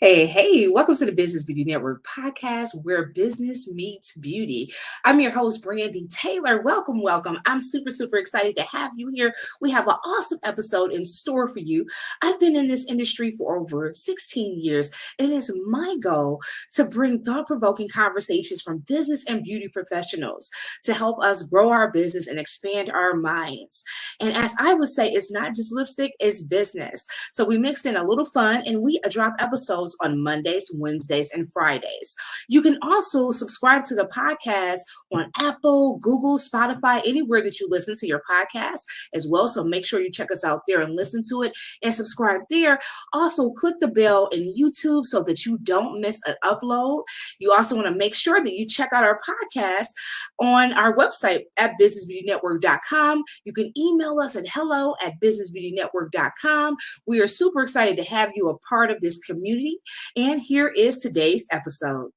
Hey, welcome to the Business Beauty Network podcast where business meets beauty. I'm your host, Brandy Taylor. Welcome. I'm super excited to have you here. We have an awesome episode in store for you. I've been in this industry for over 16 years, and it is my goal to bring thought provoking conversations from business and beauty professionals to help us grow our business and expand our minds. And as I would say, it's not just lipstick, it's business. So we mixed in a little fun and we drop episodes on Mondays, Wednesdays, and Fridays. You can also subscribe to the podcast on Apple, Google, Spotify, anywhere that you listen to your podcast as well. So make sure you check us out there and listen to it and subscribe there. Also, click the bell in YouTube so that you don't miss an upload. You also want to make sure that you check out our podcast on our website at businessbeautynetwork.com. You can email us at hello@businessbeautynetwork.com. We are super excited to have you a part of this community. And here is today's episode.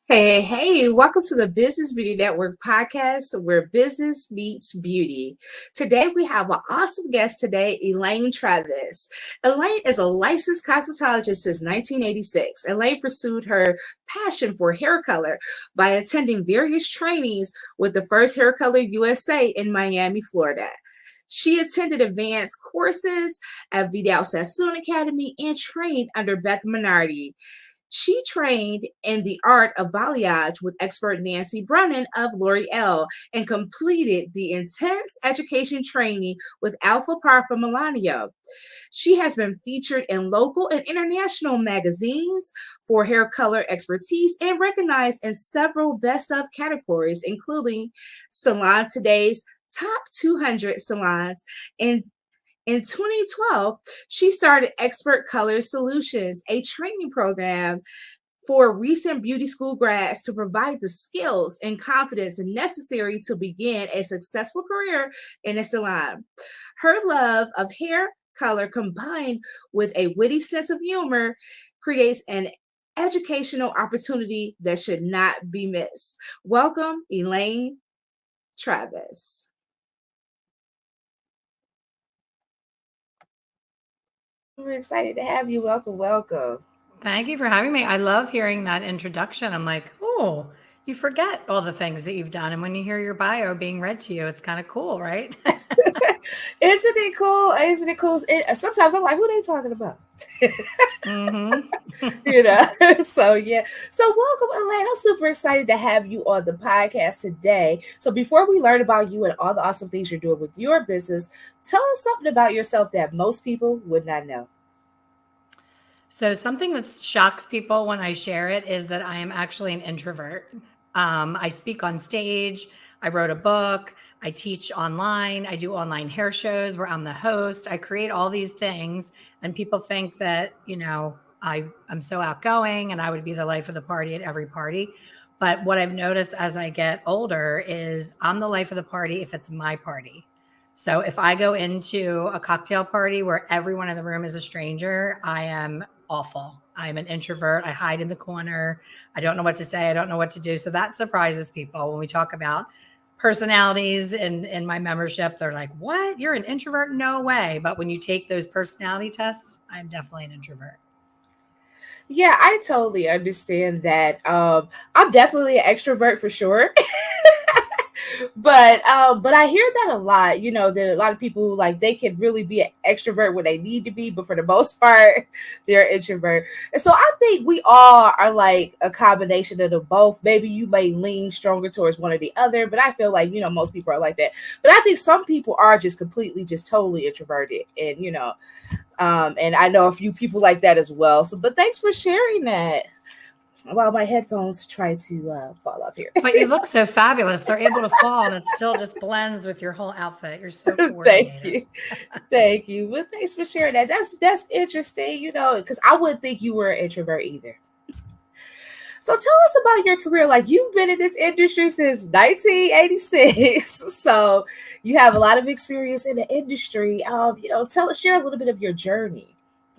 Hey, welcome to the Business Beauty Network podcast where business meets beauty. Today we have an awesome guest today, Elaine Travis. Elaine is a licensed cosmetologist since 1986. Elaine pursued her passion for hair color by attending various trainings with the First Hair Color USA in Miami, Florida. She attended advanced courses at Vidal Sassoon Academy and trained under Beth Minardi. She trained in the art of balayage with expert Nancy Brennan of L'Oreal and completed the intense education training with Alpha Parfum Milano. She has been featured in local and international magazines for hair color expertise and recognized in several best of categories, including Salon Today's Top 200 Salons. In 2012, she started Expert Color Solutions, a training program for recent beauty school grads to provide the skills and confidence necessary to begin a successful career in a salon. Her love of hair color combined with a witty sense of humor creates an educational opportunity that should not be missed. Welcome, Elaine Travis. We're excited to have you. Welcome. Thank you for having me. I love hearing that introduction. I'm like, oh, you forget all the things that you've done. And when you hear your bio being read to you, it's kind of cool, right? Isn't it cool? Sometimes I'm like, who are they talking about? So yeah. So welcome, Elaine. I'm super excited to have you on the podcast today. So before we learn about you and all the awesome things you're doing with your business, tell us something about yourself that most people would not know. So something that shocks people when I share it is that I am actually an introvert. I speak on stage. I wrote a book. I teach online. I do online hair shows where I'm the host. I create all these things. And people think that, I'm so outgoing and I would be the life of the party at every party. But what I've noticed as I get older is I'm the life of the party if it's my party. So if I go into a cocktail party where everyone in the room is a stranger, I am awful. I'm an introvert. I hide in the corner. I don't know what to say. I don't know what to do. So that surprises people when we talk about personalities in my membership. They're like, what? You're an introvert? No way. But when you take those personality tests, I'm definitely an introvert. Yeah, I totally understand that. I'm definitely an extrovert for sure. But I hear that a lot, that a lot of people like they can really be an extrovert when they need to be, but for the most part, they're an introvert. And so I think we all are like a combination of the both. Maybe you may lean stronger towards one or the other, but I feel like, most people are like that. But I think some people are just completely, just totally introverted. And, and I know a few people like that as well. So, but thanks for sharing that. While my headphones try to fall off here. But you look so fabulous. They're able to fall and it still just blends with your whole outfit. You're so coordinated. Thank you. Well, thanks for sharing that. That's interesting, because I wouldn't think you were an introvert either. So tell us about your career. Like, you've been in this industry since 1986. So you have a lot of experience in the industry. Share a little bit of your journey.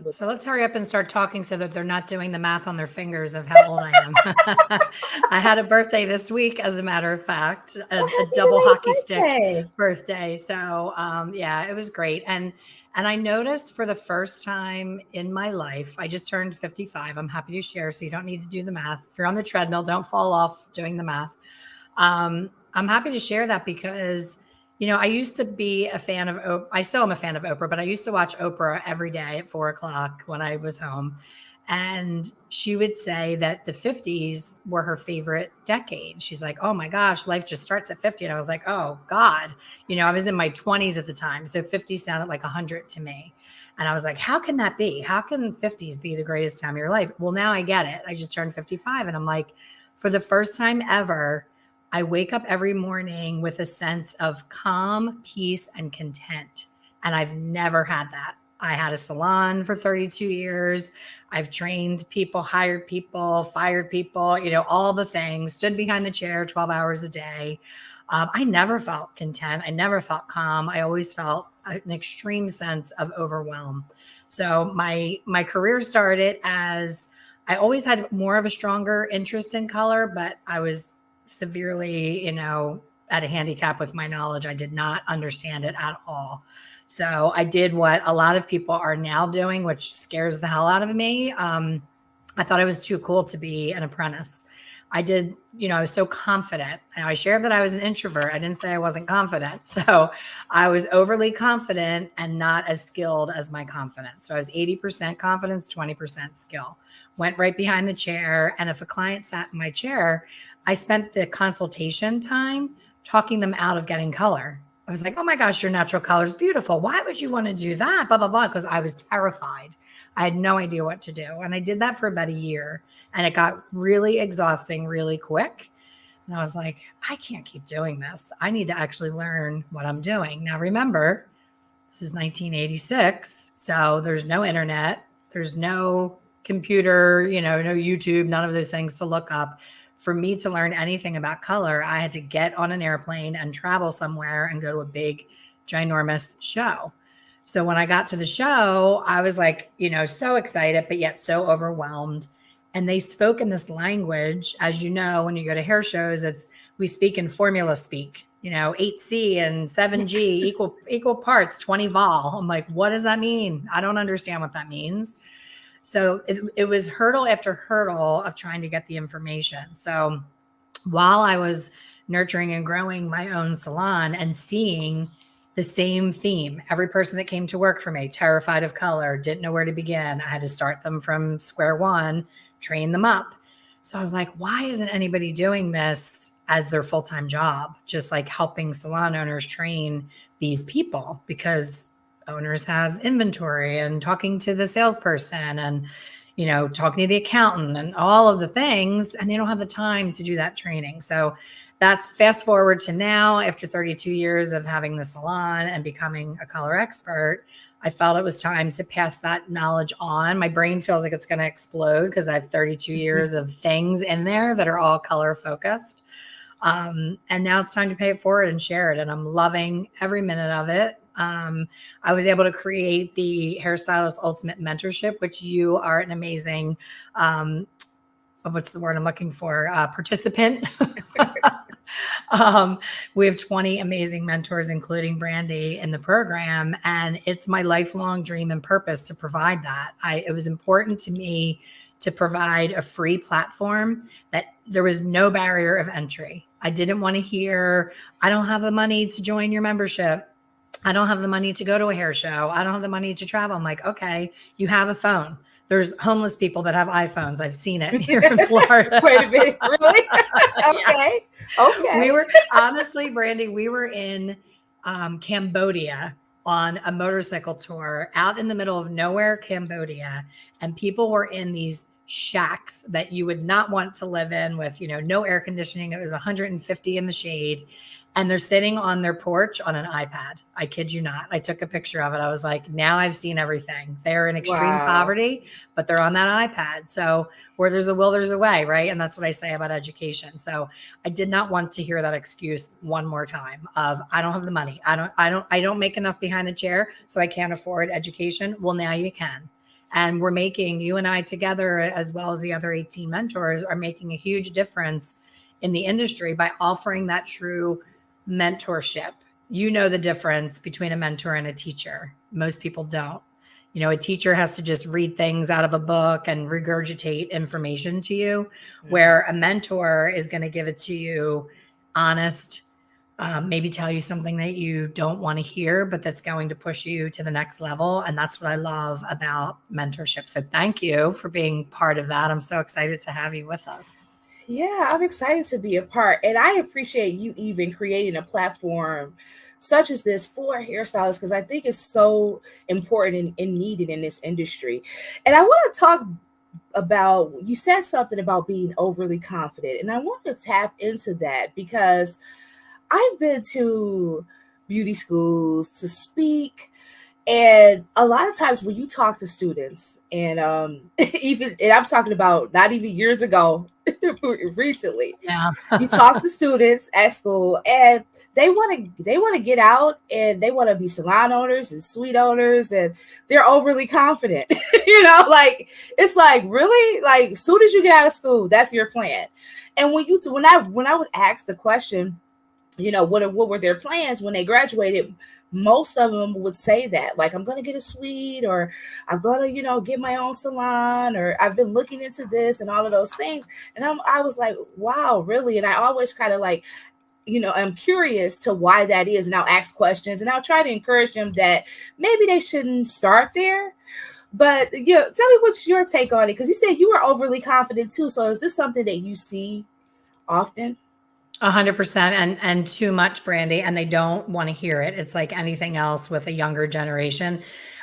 So let's hurry up and start talking so that they're not doing the math on their fingers of how old I am. I had a birthday this week, as a matter of fact, a double hockey stick birthday. So yeah, it was great. And And I noticed for the first time in my life, I just turned 55. I'm happy to share, so you don't need to do the math. If you're on the treadmill, don't fall off doing the math. I'm happy to share that because, I used to be a fan of, I still am a fan of Oprah, but I used to watch Oprah every day at 4 o'clock when I was home. And she would say that the 50s were her favorite decade. She's like, oh my gosh, life just starts at 50. And I was like, oh God, I was in my 20s at the time. So 50 sounded like 100 to me. And I was like, how can that be? How can 50s be the greatest time of your life? Well, now I get it. I just turned 55 and I'm like, for the first time ever, I wake up every morning with a sense of calm, peace, and content. And I've never had that. I had a salon for 32 years. I've trained people, hired people, fired people, all the things, stood behind the chair 12 hours a day. I never felt content. I never felt calm. I always felt an extreme sense of overwhelm. So my career started as I always had more of a stronger interest in color, but I was severely, at a handicap with my knowledge. I did not understand it at all. So I did what a lot of people are now doing, which scares the hell out of me. I thought I was too cool to be an apprentice. I did, I was so confident. And I shared that I was an introvert. I didn't say I wasn't confident. So I was overly confident and not as skilled as my confidence. So I was 80% confidence, 20% skill. Went right behind the chair. And if a client sat in my chair, I spent the consultation time talking them out of getting color. I was like, oh my gosh, your natural color is beautiful. Why would you want to do that? Blah, blah, blah. Because I was terrified. I had no idea what to do. And I did that for about a year. And it got really exhausting really quick. And I was like, I can't keep doing this. I need to actually learn what I'm doing. Now, remember, this is 1986. So there's no internet. There's no computer, no YouTube, none of those things to look up. For me to learn anything about color, I had to get on an airplane and travel somewhere and go to a big, ginormous show. So when I got to the show, I was like, so excited, but yet so overwhelmed. And they spoke in this language, as you know, when you go to hair shows, we speak in formula speak, 8C and 7G equal parts, 20 vol. I'm like, what does that mean? I don't understand what that means. So it was hurdle after hurdle of trying to get the information. So while I was nurturing and growing my own salon and seeing the same theme, every person that came to work for me, terrified of color, didn't know where to begin. I had to start them from square one, train them up. So I was like, why isn't anybody doing this as their full-time job? Just like helping salon owners train these people, because owners have inventory and talking to the salesperson and, talking to the accountant and all of the things, and they don't have the time to do that training. So that's fast forward to now, after 32 years of having the salon and becoming a color expert, I felt it was time to pass that knowledge on. My brain feels like it's going to explode because I have 32 years of things in there that are all color focused. And now it's time to pay it forward and share it. And I'm loving every minute of it. I was able to create the Hairstylist Ultimate Mentorship, which you are an amazing, what's the word I'm looking for? Participant. We have 20 amazing mentors, including Brandy, in the program. And it's my lifelong dream and purpose to provide that. It was important to me to provide a free platform that there was no barrier of entry. I didn't want to hear, I don't have the money to join your membership. I don't have the money to go to a hair show. I don't have the money to travel. I'm like, okay, you have a phone. There's homeless people that have iPhones. I've seen it here in Florida. Wait a minute, really? Okay. Okay. We were, honestly, Brandy, we were in Cambodia on a motorcycle tour out in the middle of nowhere, Cambodia. And people were in these shacks that you would not want to live in with, no air conditioning. It was 150 in the shade. And they're sitting on their porch on an iPad. I kid you not. I took a picture of it. I was like, now I've seen everything. They're in extreme poverty, but they're on that iPad. So where there's a will, there's a way, right? And that's what I say about education. So I did not want to hear that excuse one more time of, I don't have the money. I don't make enough behind the chair, so I can't afford education. Well, now you can. And we're making, you and I together, as well as the other 18 mentors, are making a huge difference in the industry by offering that true mentorship. you know the difference between a mentor and a teacher. Most people don't. You know, a teacher has to just read things out of a book and regurgitate information to you, where a mentor is going to give it to you honest, maybe tell you something that you don't want to hear, but that's going to push you to the next level. And that's what I love about mentorship. So thank you for being part of that. I'm so excited to have you with us. Yeah, I'm excited to be a part. And I appreciate you even creating a platform such as this for hairstylists, because I think it's so important and needed in this industry. And I want to talk about, you said something about being overly confident, and I want to tap into that because I've been to beauty schools to speak, and a lot of times when you talk to students, and even, and I'm talking about not even years ago, recently, Yeah. you talk to students at school, and they want to get out, and they want to be salon owners and suite owners, and they're overly confident. Like, it's like, really, like, as soon as you get out of school, that's your plan. And when I would ask the question, what were their plans when they graduated, most of them would say that, like, I'm going to get a suite, or I'm going to, get my own salon, or I've been looking into this and all of those things. And I was like, wow, really? And I always kind of like, I'm curious to why that is. And I'll ask questions, and I'll try to encourage them that maybe they shouldn't start there. But, tell me what's your take on it? Because you said you were overly confident too. So is this something that you see often? 100% and too much, Brandy, and they don't want to hear it. It's like anything else with a younger generation.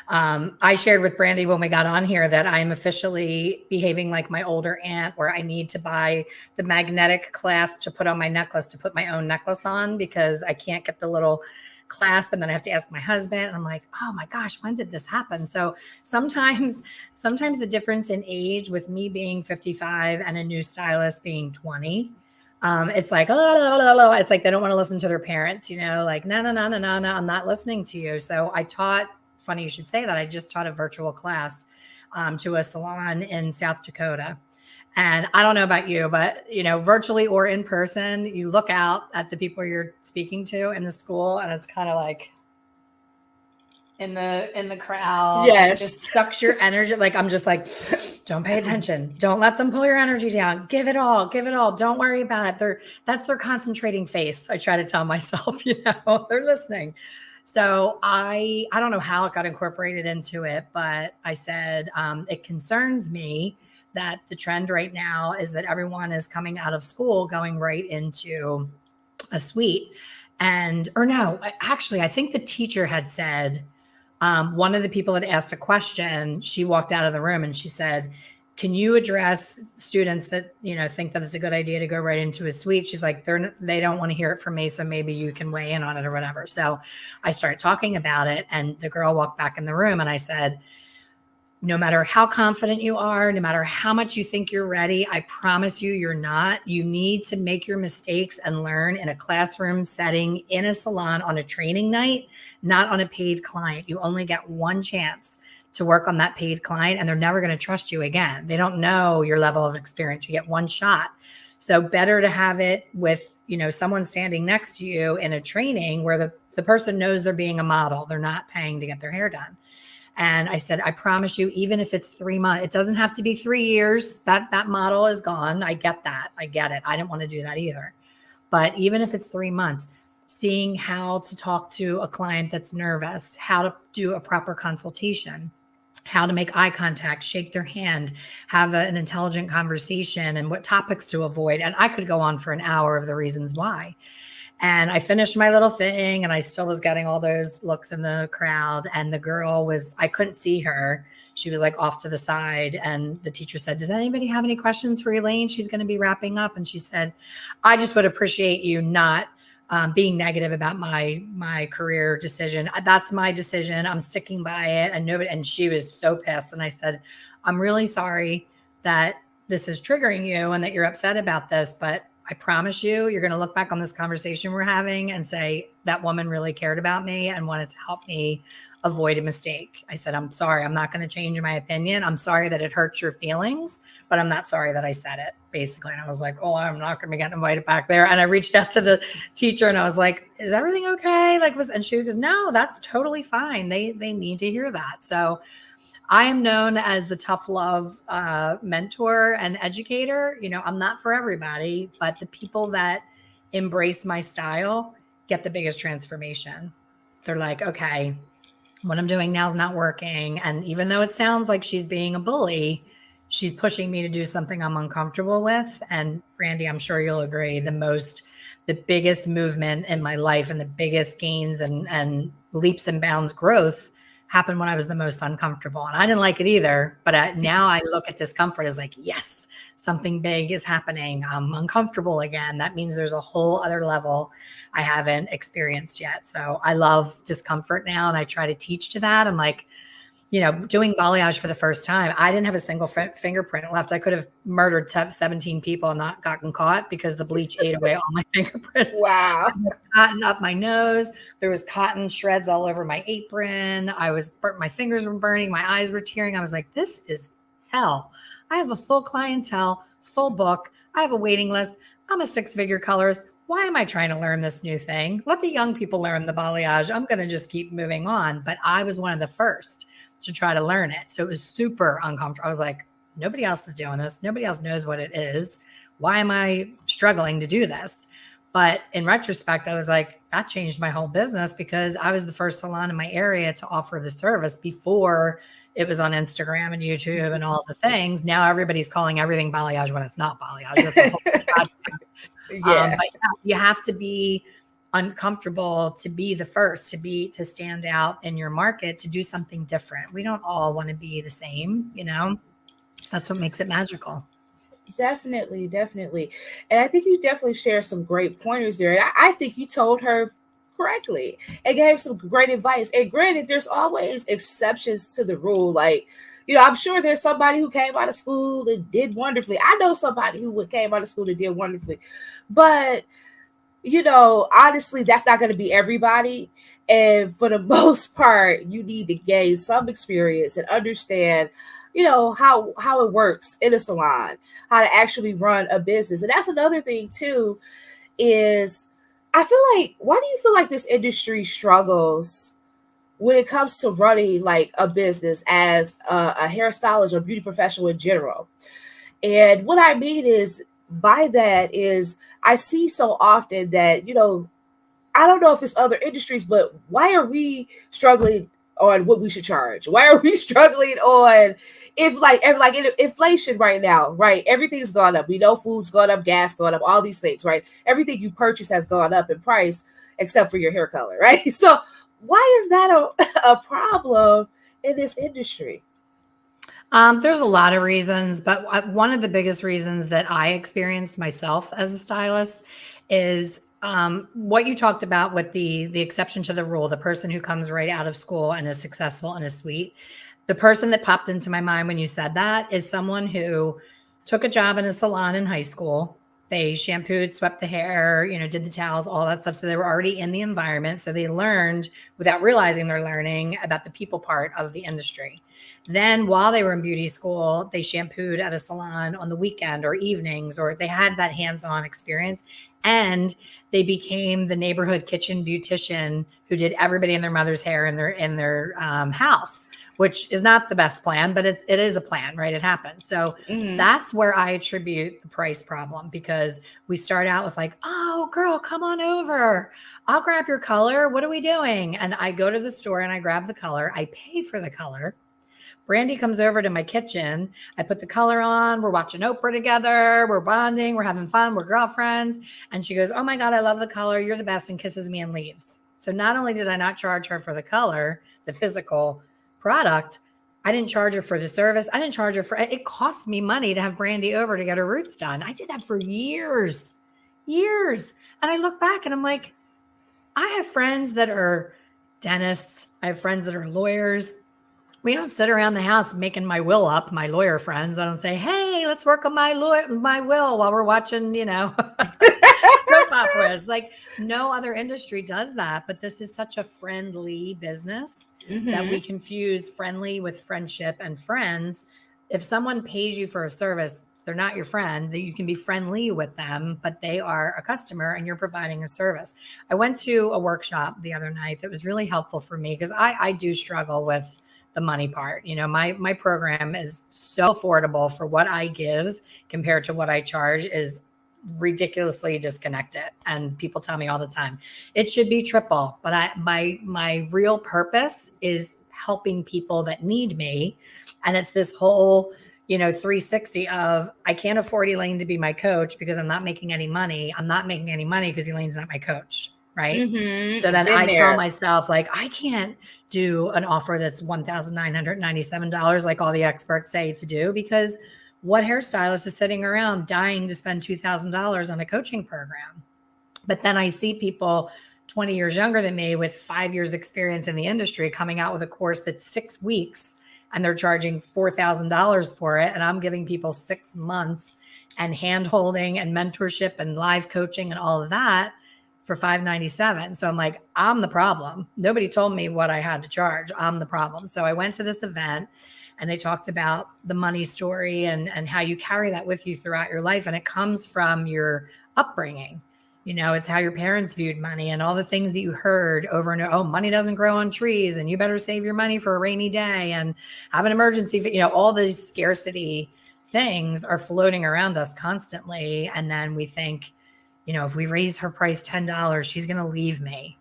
I shared with Brandy when we got on here that I'm officially behaving like my older aunt, where I need to buy the magnetic clasp to put on my necklace, to put my own necklace on, because I can't get the little clasp, and then I have to ask my husband, and I'm like, oh my gosh, when did this happen? So sometimes the difference in age with me being 55 and a new stylist being 20, it's like, oh, it's like they don't want to listen to their parents, like, no, I'm not listening to you. So I taught, funny you should say that, I just taught a virtual class to a salon in South Dakota. And I don't know about you, but, virtually or in person, you look out at the people you're speaking to in the school, and it's kind of like, in the crowd, Yes. it just sucks your energy. Like, I'm just like, don't pay attention. Don't let them pull your energy down. Give it all. Don't worry about it. That's their concentrating face. I try to tell myself, they're listening. So I don't know how it got incorporated into it, but I said, it concerns me that the trend right now is that everyone is coming out of school, going right into a suite. Or no, actually, I think the teacher had said, one of the people had asked a question. She walked out of the room and she said, can you address students that, think that it's a good idea to go right into a suite? She's like, they don't want to hear it from me. So maybe you can weigh in on it or whatever. So I started talking about it, and the girl walked back in the room, and I said, no matter how confident you are, no matter how much you think you're ready, I promise you, you're not. You need to make your mistakes and learn in a classroom setting, in a salon, on a training night, not on a paid client. You only get one chance to work on that paid client, and they're never going to trust you again. They don't know your level of experience. You get one shot. So better to have it with, someone standing next to you in a training where the person knows they're being a model. They're not paying to get their hair done. And I said, I promise you, even if it's 3 months, it doesn't have to be 3 years. That model is gone. I get that. I get it. I didn't want to do that either. But even if it's 3 months, seeing how to talk to a client that's nervous, how to do a proper consultation, how to make eye contact, shake their hand, have an intelligent conversation, and what topics to avoid. And I could go on for an hour of the reasons why. And I finished my little thing, and I still was getting all those looks in the crowd. And the girl I couldn't see her. She was like off to the side. And the teacher said, does anybody have any questions for Elaine? She's going to be wrapping up. And she said, I just would appreciate you not being negative about my career decision. That's my decision. I'm sticking by it. And she was so pissed. And I said, I'm really sorry that this is triggering you and that you're upset about this, but I promise you're going to look back on this conversation we're having and say, that woman really cared about me and wanted to help me avoid a mistake. I said, I'm sorry, I'm not going to change my opinion. I'm sorry that it hurts your feelings, but I'm not sorry that I said it, basically. And I was like, oh, I'm not going to be getting invited back there. And I reached out to the teacher and I was like, is everything okay? And she goes, no, that's totally fine. They need to hear that. So I am known as the tough love mentor and educator. I'm not for everybody, but the people that embrace my style get the biggest transformation. They're like, okay, what I'm doing now is not working. And even though it sounds like she's being a bully, she's pushing me to do something I'm uncomfortable with. And Brandy, I'm sure you'll agree, the biggest movement in my life and the biggest gains and leaps and bounds growth happened when I was the most uncomfortable. And I didn't like it either. But now I look at discomfort as like, yes, something big is happening. I'm uncomfortable again. That means there's a whole other level I haven't experienced yet. So I love discomfort now. And I try to teach to that. I'm like, doing balayage for the first time, I didn't have a single fingerprint left. I could have murdered 17 people and not gotten caught because the bleach ate away all my fingerprints. Wow. Cotton up my nose. There was cotton shreds all over my apron. My fingers were burning. My eyes were tearing. I was like, this is hell. I have a full clientele, full book. I have a waiting list. I'm a 6-figure colorist. Why am I trying to learn this new thing? Let the young people learn the balayage. I'm going to just keep moving on. But I was one of the first to try to learn it. So it was super uncomfortable. I was like, nobody else is doing this. Nobody else knows what it is. Why am I struggling to do this? But in retrospect, I was like, that changed my whole business because I was the first salon in my area to offer the service before it was on Instagram and YouTube and all the things. Now everybody's calling everything balayage when it's not balayage. That's a whole Yeah. But you have to be uncomfortable to be the first, to stand out in your market, to do something different. We don't all want to be the same, that's what makes it magical. Definitely. And I think you definitely share some great pointers there. And I think you told her correctly and gave some great advice. And granted, there's always exceptions to the rule. Like, I'm sure there's somebody who came out of school and did wonderfully. I know somebody who came out of school and did wonderfully. But honestly, that's not going to be everybody. And for the most part, you need to gain some experience and understand, how it works in a salon, how to actually run a business. And that's another thing too, is I feel like, why do you feel like this industry struggles when it comes to running like a business as a hairstylist or beauty professional in general? And what I mean is, by that is I see so often that, I don't know if it's other industries, but why are we struggling on what we should charge? Why are we struggling on inflation right now, right? Everything's gone up. We know food's gone up, gas gone up, all these things, right? Everything you purchase has gone up in price except for your hair color, right? So why is that a problem in this industry? There's a lot of reasons, but one of the biggest reasons that I experienced myself as a stylist is what you talked about with the exception to the rule, the person who comes right out of school and is successful and is sweet. The person that popped into my mind when you said that is someone who took a job in a salon in high school. They shampooed, swept the hair, did the towels, all that stuff. So they were already in the environment. So they learned without realizing they're learning about the people part of the industry. Then while they were in beauty school, they shampooed at a salon on the weekend or evenings, or they had that hands-on experience. And they became the neighborhood kitchen beautician who did everybody and their mother's hair in their house, which is not the best plan, but it is a plan, right? It happens. So that's where I attribute the price problem, because we start out with like, oh, girl, come on over. I'll grab your color. What are we doing? And I go to the store and I grab the color. I pay for the color. Brandy comes over to my kitchen. I put the color on. We're watching Oprah together. We're bonding. We're having fun. We're girlfriends. And she goes, oh my God, I love the color. You're the best, and kisses me and leaves. So not only did I not charge her for the color, the physical product, I didn't charge her for the service. I didn't charge her for it. Cost me money to have Brandy over to get her roots done. I did that for years. And I look back and I'm like, I have friends that are dentists. I have friends that are lawyers. We don't sit around the house making my will up, my lawyer friends. I don't say, hey, let's work on my will while we're watching, So soap operas. Like no other industry does that, but this is such a friendly business that we confuse friendly with friendship and friends. If someone pays you for a service, they're not your friend. That you can be friendly with them, but they are a customer and you're providing a service. I went to a workshop the other night that was really helpful for me because I do struggle with the money part. You know, my program is so affordable for what I give compared to what I charge is ridiculously disconnected. And people tell me all the time, it should be triple. But my real purpose is helping people that need me. And it's this whole 360 of I can't afford Elaine to be my coach because I'm not making any money. I'm not making any money because Elaine's not my coach. Right. So then I tell myself, like, I can't do an offer that's $1,997 like all the experts say to do, because what hairstylist is sitting around dying to spend $2,000 on a coaching program? But then I see people 20 years younger than me with 5 years experience in the industry coming out with a course that's 6 weeks and they're charging $4,000 for it. And I'm giving people 6 months and hand holding and mentorship and live coaching and all of that for $597. So I'm like, I'm the problem. Nobody told me what I had to charge. I'm the problem. So I went to this event and they talked about the money story and how you carry that with you throughout your life. And it comes from your upbringing. It's how your parents viewed money and all the things that you heard over and over. Oh, money doesn't grow on trees and you better save your money for a rainy day and have an emergency. All these scarcity things are floating around us constantly. And then we think, if we raise her price $10, she's going to leave me.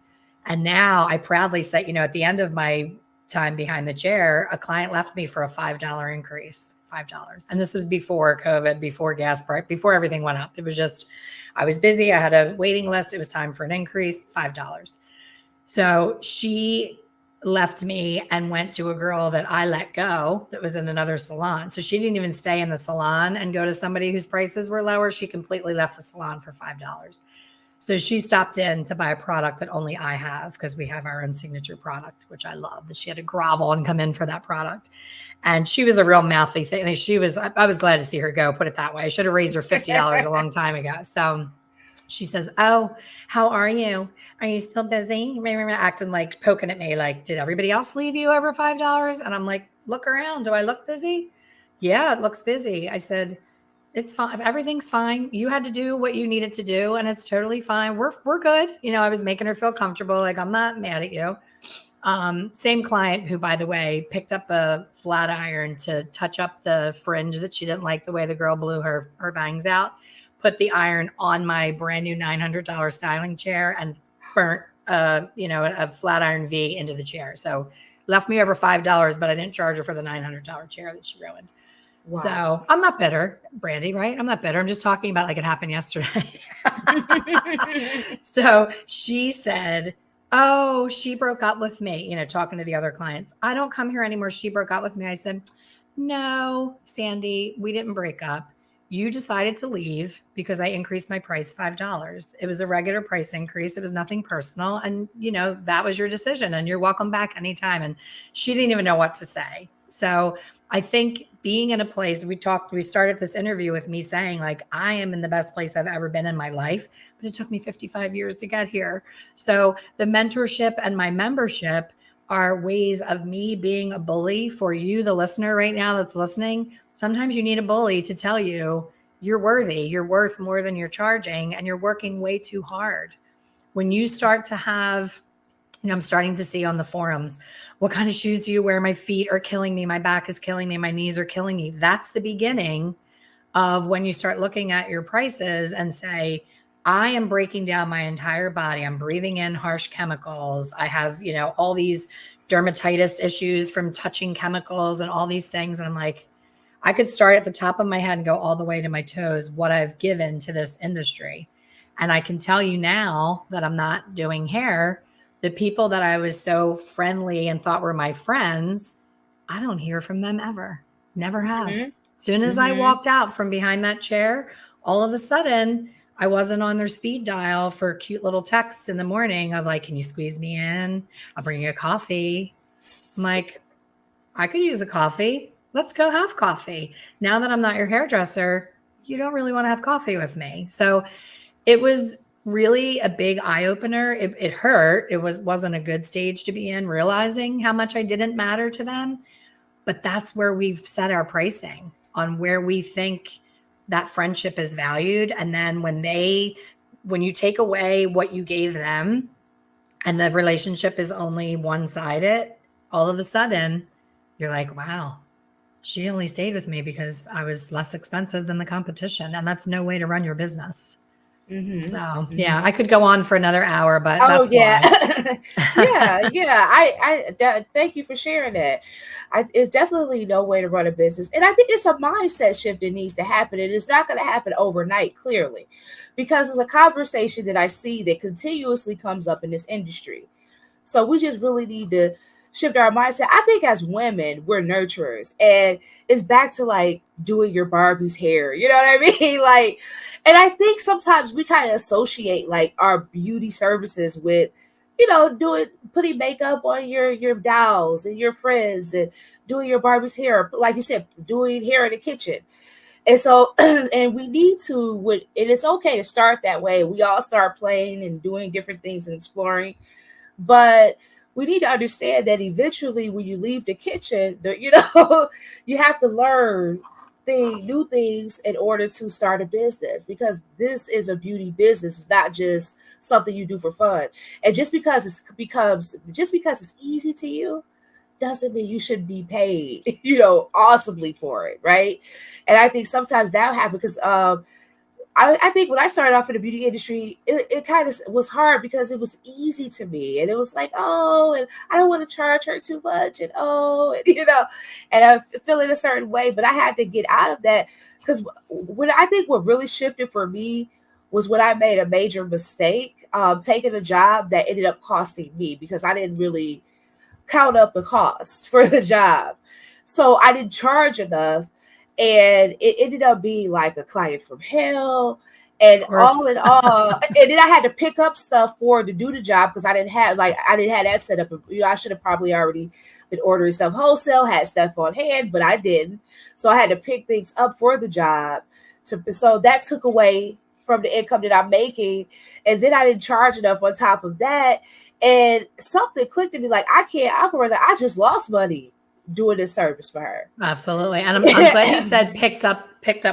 And now I proudly say, at the end of my time behind the chair, a client left me for a $5 increase, $5. And this was before COVID, before gas price, before everything went up. It was just, I was busy. I had a waiting list. It was time for an increase, $5. So she left me and went to a girl that I let go that was in another salon. So she didn't even stay in the salon and go to somebody whose prices were lower. She completely left the salon for $5. So she stopped in to buy a product that only I have because we have our own signature product, which I love. That she had to grovel and come in for that product. And she was a real mouthy thing. I was glad to see her go, put it that way. I should have raised her $50 a long time ago. So she says, "Oh, how are you? Are you still busy?" Acting like poking at me, like, did everybody else leave you over $5? And I'm like, look around. Do I look busy? Yeah, it looks busy. I said, it's fine. Everything's fine. You had to do what you needed to do, and it's totally fine. We're good. I was making her feel comfortable. Like, I'm not mad at you. Same client who, by the way, picked up a flat iron to touch up the fringe that she didn't like the way the girl blew her bangs out. Put the iron on my brand new $900 styling chair and burnt, a flat iron V into the chair. So left me over $5, but I didn't charge her for the $900 chair that she ruined. Wow. So I'm not bitter, Brandy, right? I'm not bitter. I'm just talking about like it happened yesterday. So she said, "Oh, she broke up with me," talking to the other clients. "I don't come here anymore. She broke up with me." I said, "No, Sandy, we didn't break up. You decided to leave because I increased my price $5. It was a regular price increase. It was nothing personal. And, that was your decision and you're welcome back anytime." And she didn't even know what to say. So I think being in a place, we started this interview with me saying, like, I am in the best place I've ever been in my life, but it took me 55 years to get here. So the mentorship and my membership are ways of me being a bully for you, the listener right now that's listening. Sometimes you need a bully to tell you you're worthy, you're worth more than you're charging, and you're working way too hard. When you start to have, I'm starting to see on the forums, what kind of shoes do you wear? My feet are killing me. My back is killing me. My knees are killing me. That's the beginning of when you start looking at your prices and say, I am breaking down my entire body. I'm breathing in harsh chemicals. I have, all these dermatitis issues from touching chemicals and all these things. And I'm like, I could start at the top of my head and go all the way to my toes, what I've given to this industry. And I can tell you now that I'm not doing hair, the people that I was so friendly and thought were my friends, I don't hear from them ever. Never have. As soon as I walked out from behind that chair, all of a sudden, I wasn't on their speed dial for cute little texts in the morning of like, can you squeeze me in? I'll bring you a coffee. I'm like, I could use a coffee. Let's go have coffee. Now that I'm not your hairdresser, you don't really want to have coffee with me. So it was really a big eye opener. It hurt. It wasn't a good stage to be in, realizing how much I didn't matter to them. But that's where we've set our pricing on where we think that friendship is valued. And then when you take away what you gave them and the relationship is only one-sided, all of a sudden you're like, wow, she only stayed with me because I was less expensive than the competition. And that's no way to run your business. Mm-hmm. So yeah, I could go on for another hour, but Oh that's yeah, why. yeah. Thank you for sharing that. It's definitely no way to run a business, and I think it's a mindset shift that needs to happen, and it's not going to happen overnight, clearly, because it's a conversation that I see that continuously comes up in this industry. So we just really need to shift our mindset. I think as women, we're nurturers, and it's back to like doing your Barbie's hair. You know what I mean? Like, and I think sometimes we kind of associate like our beauty services with, putting makeup on your dolls and your friends and doing your Barbie's hair, like you said, doing hair in the kitchen. And so, and we need to, and it's okay to start that way. We all start playing and doing different things and exploring. But we need to understand that eventually when you leave the kitchen, you have to learn new things in order to start a business, because this is a beauty business. It's not just something you do for fun. And just because it's easy to you doesn't mean you should be paid, awesomely for it, right? And I think sometimes that happens because I think when I started off in the beauty industry, it kind of was hard because it was easy to me. And it was like, oh, and I don't want to charge her too much. And and I'm feeling a certain way. But I had to get out of that, because what really shifted for me was when I made a major mistake, taking a job that ended up costing me, because I didn't really count up the cost for the job. So I didn't charge enough. And it ended up being like a client from hell, and all in all. And then I had to pick up stuff to do the job, because I didn't have that set up. I should have probably already been ordering stuff wholesale, had stuff on hand, but I didn't. So I had to pick things up for the job. So that took away from the income that I'm making. And then I didn't charge enough on top of that. And something clicked in me, like, I can't operate. I just lost money doing this service for her. Absolutely. And I'm glad you said picked up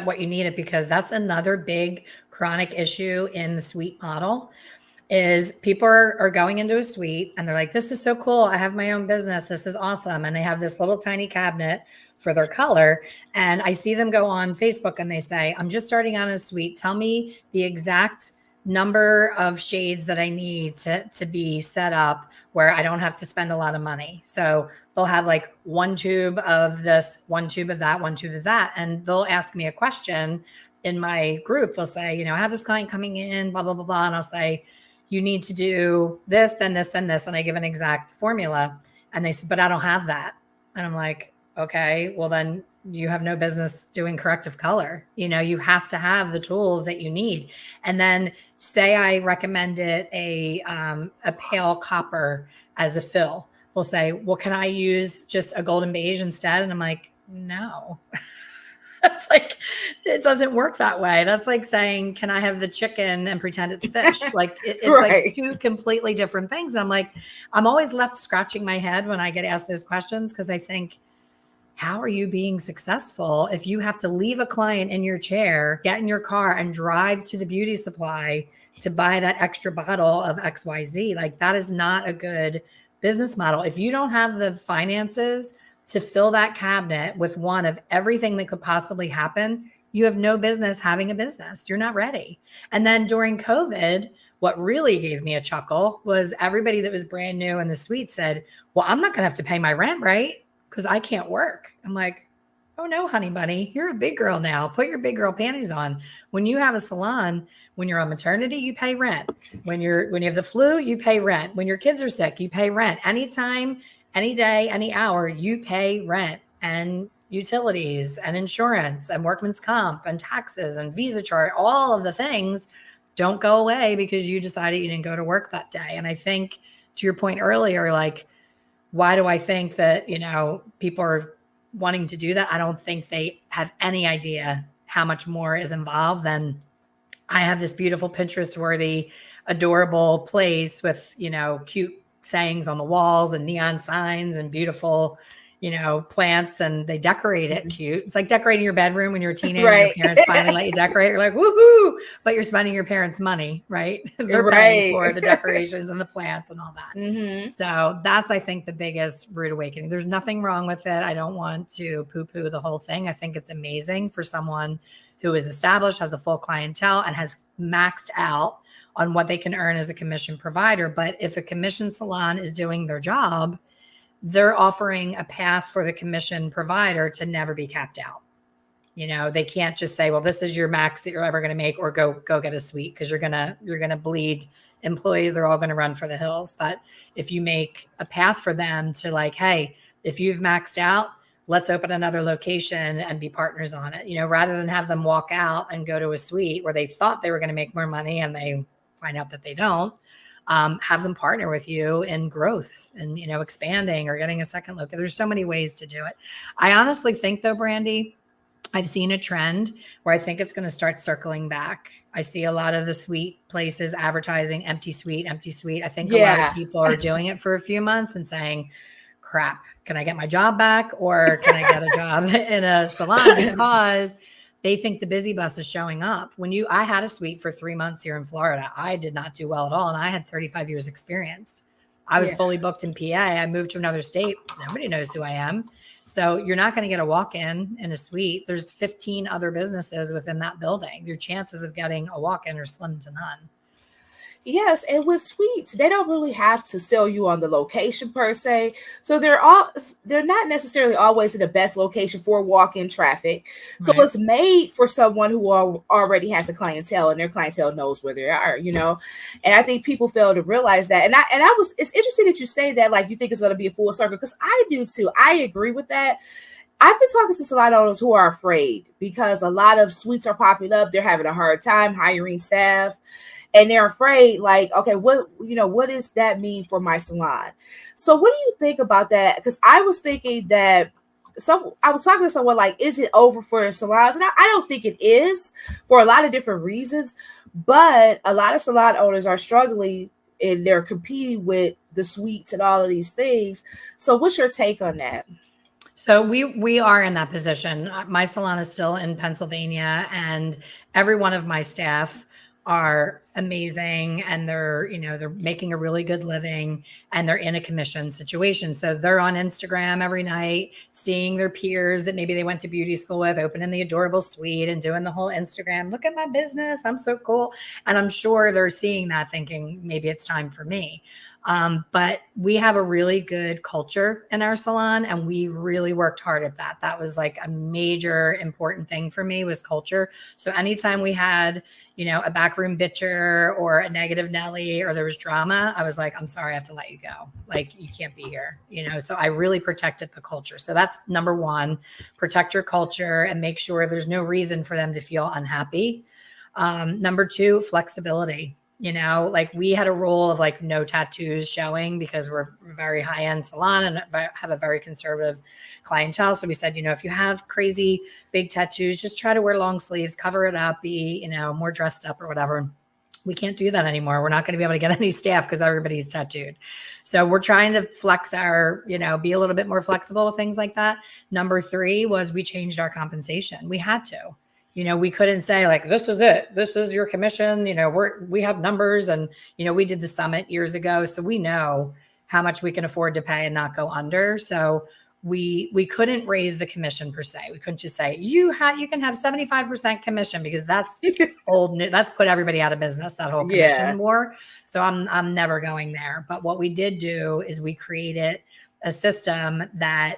what you needed, because that's another big chronic issue in the suite model. Is people are going into a suite and they're like, this is so cool. I have my own business. This is awesome. And they have this little tiny cabinet for their color. And I see them go on Facebook and they say, I'm just starting out in a suite. Tell me the exact number of shades that I need to be set up where I don't have to spend a lot of money. So they'll have like one tube of this, one tube of that, one tube of that. And they'll ask me a question in my group. They'll say, I have this client coming in, blah, blah, blah, blah. And I'll say, you need to do this, then this, then this. And I give an exact formula. And they say, but I don't have that. And I'm like, okay, well then you have no business doing corrective color. You have to have the tools that you need. And then say I recommended a pale copper as a fill. They'll say, well, can I use just a golden beige instead? And I'm like, no. That's like, it doesn't work that way. That's like saying, can I have the chicken and pretend it's fish? Like it's right. Like two completely different things. And I'm like, I'm always left scratching my head when I get asked those questions, because I think, how are you being successful if you have to leave a client in your chair, get in your car and drive to the beauty supply to buy that extra bottle of XYZ? Like, that is not a good business model. If you don't have the finances to fill that cabinet with one of everything that could possibly happen, you have no business having a business. You're not ready. And then during COVID, what really gave me a chuckle was everybody that was brand new in the suite said, well, I'm not going to have to pay my rent, right? Because I can't work. I'm like, oh no, honey bunny, you're a big girl now. Put your big girl panties on. When you have a salon, when you're on maternity, you pay rent. When you have the flu, you pay rent. When your kids are sick, you pay rent. Anytime, any day, any hour, you pay rent and utilities and insurance and workman's comp and taxes and visa charge. All of the things don't go away because you decided you didn't go to work that day. And I think, to your point earlier, like, why do I think that, people are wanting to do that? I don't think they have any idea how much more is involved than I have this beautiful Pinterest worthy, adorable place with, cute sayings on the walls and neon signs and beautiful, plants, and they decorate it cute. It's like decorating your bedroom when you're a teenager and your Right. parents finally let you decorate. You're like, woohoo, but you're spending your parents' money, right? They're paying for Right. the decorations and the plants and all that. Mm-hmm. So that's, I think, the biggest rude awakening. There's nothing wrong with it. I don't want to poo-poo the whole thing. I think it's amazing for someone who is established, has a full clientele, and has maxed out on what they can earn as a commission provider. But if a commission salon is doing their job, they're offering a path for the commission provider to never be capped out. They can't just say, well, this is your max that you're ever going to make, or go get a suite, because you're going to bleed employees. They're all going to run for the hills. But if you make a path for them to like, hey, if you've maxed out, let's open another location and be partners on it, rather than have them walk out and go to a suite where they thought they were going to make more money and they find out that they don't. Have them partner with you in growth and, expanding or getting a second look. There's so many ways to do it. I honestly think, though, Brandy, I've seen a trend where I think it's going to start circling back. I see a lot of the suite places advertising empty suite, empty suite. I think a lot of people are doing it for a few months and saying, crap, can I get my job back, or can I get a job in a salon? Because they think the busy bus is showing up. I had a suite for 3 months here in Florida. I did not do well at all. And I had 35 years experience. I was fully booked in PA. I moved to another state. Nobody knows who I am. So you're not going to get a walk-in in a suite. There's 15 other businesses within that building. Your chances of getting a walk-in are slim to none. Yes, and with suites, they don't really have to sell you on the location per se. So they're not necessarily always in the best location for walk-in traffic. So Right. it's made for someone who already has a clientele, and their clientele knows where they are, And I think people fail to realize that. It's interesting that you say that, like, you think it's going to be a full circle, because I do too. I agree with that. I've been talking to salon owners who are afraid because a lot of suites are popping up. They're having a hard time hiring staff. And they're afraid, like, okay, what does that mean for my salon? So what do you think about that? Because I was thinking that I was talking to someone like, is it over for salons? And I don't think it is, for a lot of different reasons. But a lot of salon owners are struggling, and they're competing with the suites and all of these things. So what's your take on that? So we are in that position. My salon is still in Pennsylvania, and every one of my staff are amazing, and they're making a really good living, and they're in a commission situation. So they're on Instagram every night, seeing their peers that maybe they went to beauty school with, opening the adorable suite and doing the whole Instagram, look at my business, I'm so cool. And I'm sure they're seeing that thinking, maybe it's time for me. But we have a really good culture in our salon, and we really worked hard at that. That was like a major important thing for me, was culture. So anytime we had, a backroom bitcher or a negative Nelly, or there was drama, I was like, I'm sorry, I have to let you go. Like, you can't be here, so I really protected the culture. So that's number one, protect your culture and make sure there's no reason for them to feel unhappy. Number two, flexibility. Like, we had a rule of like no tattoos showing, because we're a very high-end salon and have a very conservative clientele. So we said, if you have crazy big tattoos, just try to wear long sleeves, cover it up, be, more dressed up or whatever. We can't do that anymore. We're not going to be able to get any staff because everybody's tattooed. So we're trying to flex our, be a little bit more flexible with things like that. Number three was we changed our compensation. We had to. We couldn't say like, this is it. This is your commission. We have numbers, and, we did the summit years ago. So we know how much we can afford to pay and not go under. So we couldn't raise the commission per se. We couldn't just say you can have 75% commission, because that's old news. That's put everybody out of business, that whole commission war. So I'm never going there. But what we did do is we created a system that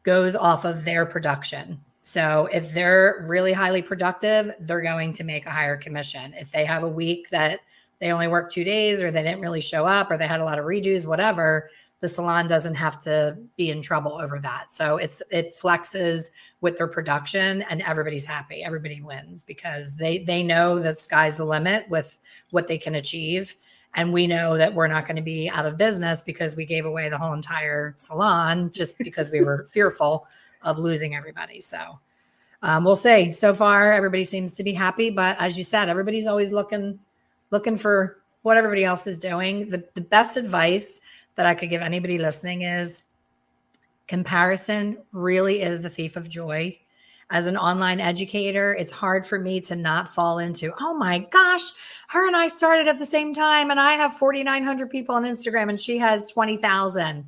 goes off of their production. So if they're really highly productive, they're going to make a higher commission. If they have a week that they only work 2 days, or they didn't really show up, or they had a lot of redos, whatever, the salon doesn't have to be in trouble over that. So it flexes with their production, and everybody's happy. Everybody wins, because they know that sky's the limit with what they can achieve. And we know that we're not going to be out of business because we gave away the whole entire salon just because we were fearful of losing everybody. So We'll see. So far, everybody seems to be happy, but as you said, everybody's always looking for what everybody else is doing. The best advice that I could give anybody listening is comparison really is the thief of joy. As an online educator, it's hard for me to not fall into, oh my gosh, her and I started at the same time and I have 4,900 people on Instagram and she has 20,000.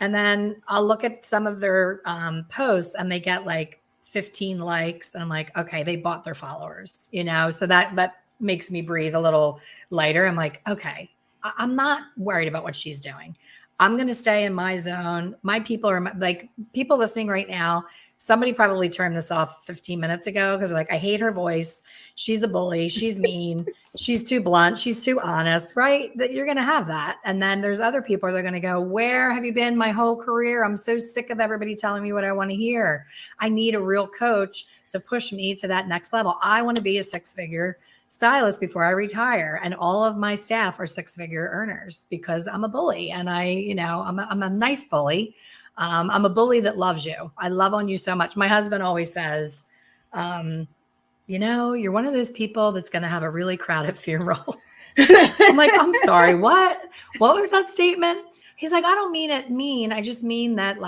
And then I'll look at some of their posts and they get like 15 likes. And I'm like, okay, they bought their followers, so that makes me breathe a little lighter. I'm like, okay, I'm not worried about what she's doing. I'm going to stay in my zone. My people are like, people listening right now, somebody probably turned this off 15 minutes ago because they're like, I hate her voice. She's a bully. She's mean. She's too blunt. She's too honest, right? That you're going to have that. And then there's other people that are going to go, where have you been my whole career? I'm so sick of everybody telling me what I want to hear. I need a real coach to push me to that next level. I want to be a six-figure stylist before I retire. And all of my staff are six-figure earners because I'm a bully. And I'm a nice bully. I'm a bully that loves you. I love on you so much. My husband always says, you're one of those people that's going to have a really crowded funeral. I'm like, I'm sorry. What was that statement? He's like, I don't mean it mean. I just mean that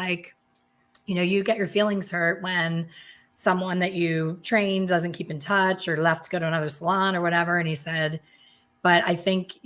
you get your feelings hurt when someone that you trained doesn't keep in touch or left to go to another salon or whatever. And he said, but I think,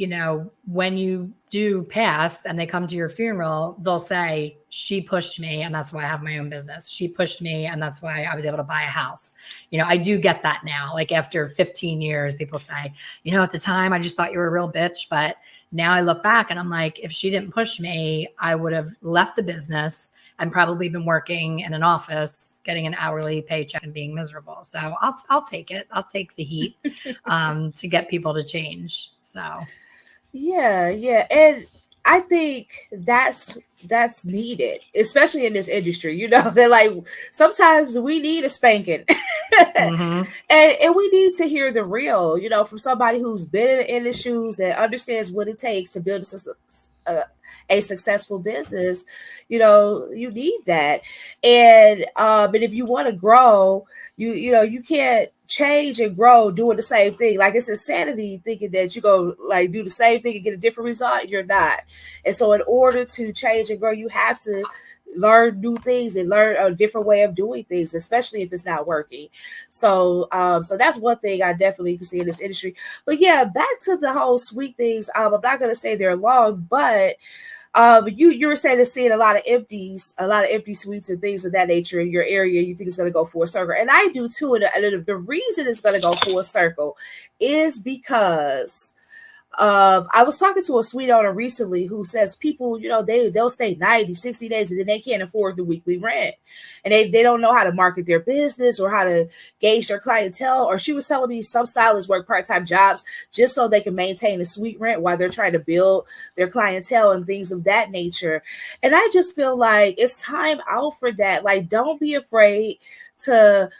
when you do pass and they come to your funeral, they'll say, she pushed me and that's why I have my own business. She pushed me and that's why I was able to buy a house. I do get that now. Like after 15 years, people say, at the time I just thought you were a real bitch. But now I look back and I'm like, if she didn't push me, I would have left the business and probably been working in an office, getting an hourly paycheck and being miserable. So I'll take it. I'll take the heat to get people to change. So yeah. And I think that's needed, especially in this industry. They're like, sometimes we need a spanking. Mm-hmm. and we need to hear the real, from somebody who's been in the shoes and understands what it takes to build a successful business. You need that. And if you want to grow, you can't change and grow doing the same thing. Like, it's insanity thinking that you go like do the same thing and get a different result. You're not. And so in order to change and grow, you have to learn new things and learn a different way of doing things, especially if it's not working. So that's one thing I definitely can see in this industry. But yeah, back to the whole sweet things. I'm not going to say they're long, but you were saying to seeing a lot of empty suites and things of that nature in your area. You think it's going to go full circle, and I do too. And the reason it's going to go full circle is because I was talking to a suite owner recently who says people, they'll stay 90, 60 days and then they can't afford the weekly rent. And they don't know how to market their business or how to gauge their clientele. Or she was telling me some stylists work part-time jobs just so they can maintain the suite rent while they're trying to build their clientele and things of that nature. And I just feel like it's time out for that. Like, don't be afraid to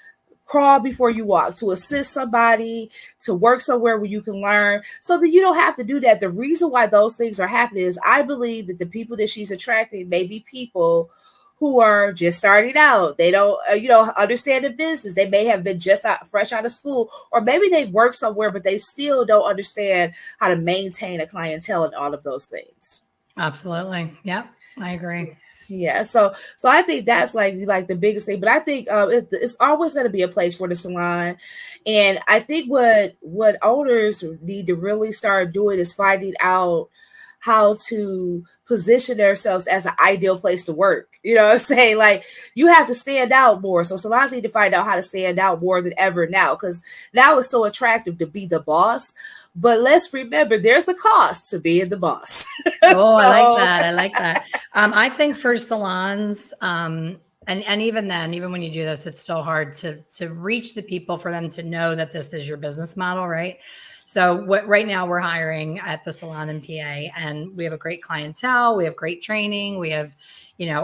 crawl before you walk, to assist somebody, to work somewhere where you can learn so that you don't have to do that. The reason why those things are happening is I believe that the people that she's attracting may be people who are just starting out. They don't, understand the business. They may have been just fresh out of school, or maybe they've worked somewhere, but they still don't understand how to maintain a clientele and all of those things. Absolutely. Yeah, I agree. Yeah, so I think that's like the biggest thing. But I think it's always going to be a place for the salon, and I think what owners need to really start doing is finding out how to position themselves as an ideal place to work. You know what I'm saying? Like, you have to stand out more. So salons need to find out how to stand out more than ever now, because now it's so attractive to be the boss. But let's remember, there's a cost to being the boss. Oh, I like that. I think for salons, and even then, even when you do this, it's still hard to reach the people for them to know that this is your business model, right? So right now we're hiring at the salon in PA, and we have a great clientele. We have great training. We have,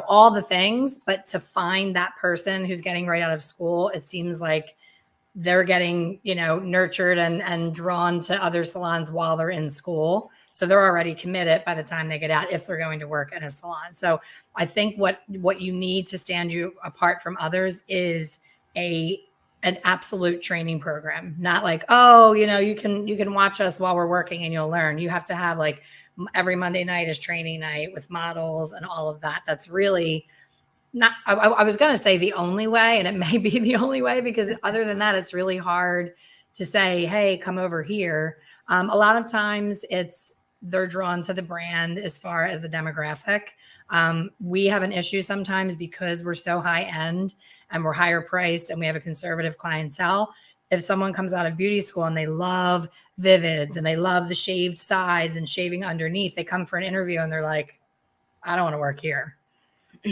all the things. But to find that person who's getting right out of school, it seems like they're getting, nurtured and drawn to other salons while they're in school. So they're already committed by the time they get out, if they're going to work in a salon. So I think what you need to stand you apart from others is a an absolute training program, not like, oh, you can watch us while we're working and you'll learn. You have to have like every Monday night is training night with models and all of that. That's really not, I was going to say the only way, and it may be the only way, because other than that, it's really hard to say, hey, come over here. A lot of times they're drawn to the brand as far as the demographic. We have an issue sometimes because we're so high end and we're higher priced and we have a conservative clientele. If someone comes out of beauty school and they love Vivids and they love the shaved sides and shaving underneath, they come for an interview and they're like, I don't want to work here.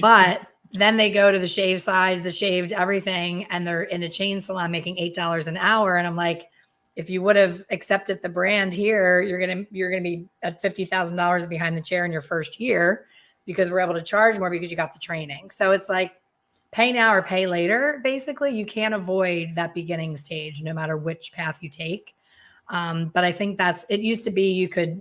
But then they go to the shaved sides, the shaved everything, and they're in a chain salon making $8 an hour. And I'm like, if you would have accepted the brand here, you're gonna be at $50,000 behind the chair in your first year, because we're able to charge more because you got the training. So it's like pay now or pay later. Basically, you can't avoid that beginning stage, no matter which path you take. But I think it used to be, you could,